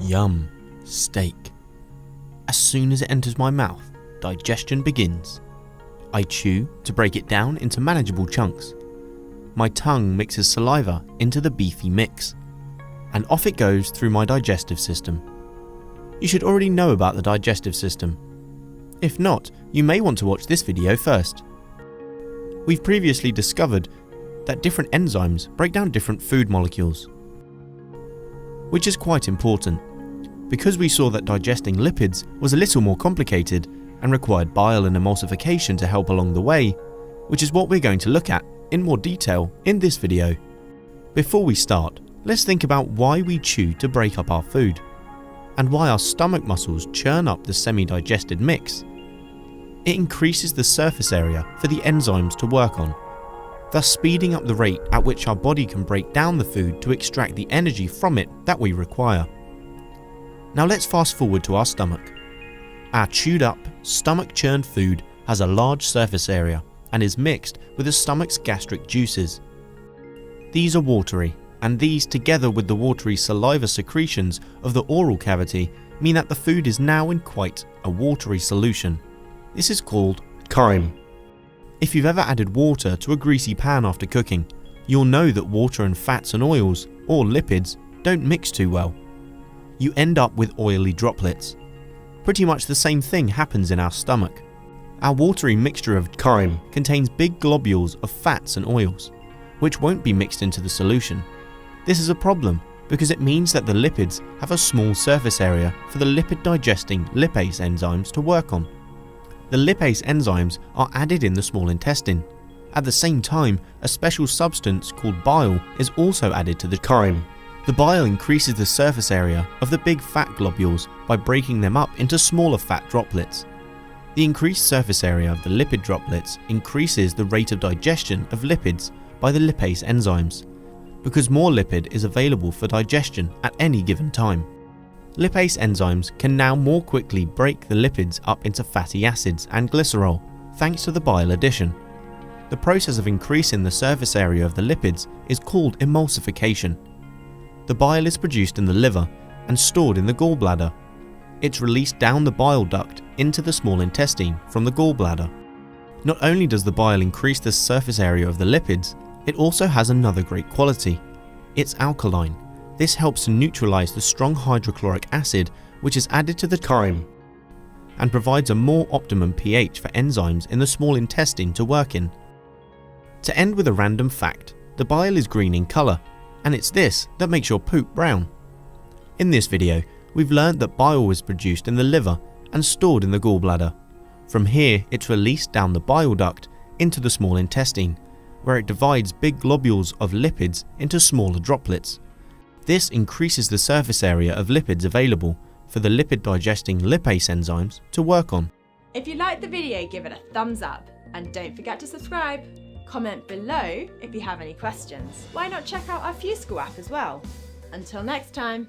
Yum, steak. As soon as it enters my mouth, digestion begins. I chew to break it down into manageable chunks. My tongue mixes saliva into the beefy mix, and off it goes through my digestive system. You should already know about the digestive system. If not, you may want to watch this video first. We've previously discovered that different enzymes break down different food molecules, which is quite important, because we saw that digesting lipids was a little more complicated and required bile and emulsification to help along the way, which is what we're going to look at in more detail in this video. Before we start, let's think about why we chew to break up our food, and why our stomach muscles churn up the semi-digested mix. It increases the surface area for the enzymes to work on, thus speeding up the rate at which our body can break down the food to extract the energy from it that we require. Now let's fast forward to our stomach. Our chewed up, stomach churned food has a large surface area and is mixed with the stomach's gastric juices. These are watery, and these, together with the watery saliva secretions of the oral cavity, mean that the food is now in quite a watery solution. This is called chyme. If you've ever added water to a greasy pan after cooking, you'll know that water and fats and oils, or lipids, don't mix too well. You end up with oily droplets. Pretty much the same thing happens in our stomach. Our watery mixture of chyme contains big globules of fats and oils, which won't be mixed into the solution. This is a problem because it means that the lipids have a small surface area for the lipid digesting lipase enzymes to work on. The lipase enzymes are added in the small intestine. At the same time, a special substance called bile is also added to the chyme. The bile increases the surface area of the big fat globules by breaking them up into smaller fat droplets. The increased surface area of the lipid droplets increases the rate of digestion of lipids by the lipase enzymes, because more lipid is available for digestion at any given time. Lipase enzymes can now more quickly break the lipids up into fatty acids and glycerol thanks to the bile addition. The process of increasing the surface area of the lipids is called emulsification. The bile is produced in the liver and stored in the gallbladder. It's released down the bile duct into the small intestine from the gallbladder. Not only does the bile increase the surface area of the lipids, it also has another great quality. It's alkaline. This helps to neutralize the strong hydrochloric acid which is added to the chyme, and provides a more optimum pH for enzymes in the small intestine to work in. To end with a random fact, the bile is green in colour, and it's this that makes your poop brown. In this video, we've learned that bile is produced in the liver and stored in the gallbladder. From here, it's released down the bile duct into the small intestine, where it divides big globules of lipids into smaller droplets. This increases the surface area of lipids available for the lipid digesting lipase enzymes to work on. If you liked the video, give it a thumbs up, and don't forget to subscribe. Comment below if you have any questions. Why not check out our School app as well? Until next time.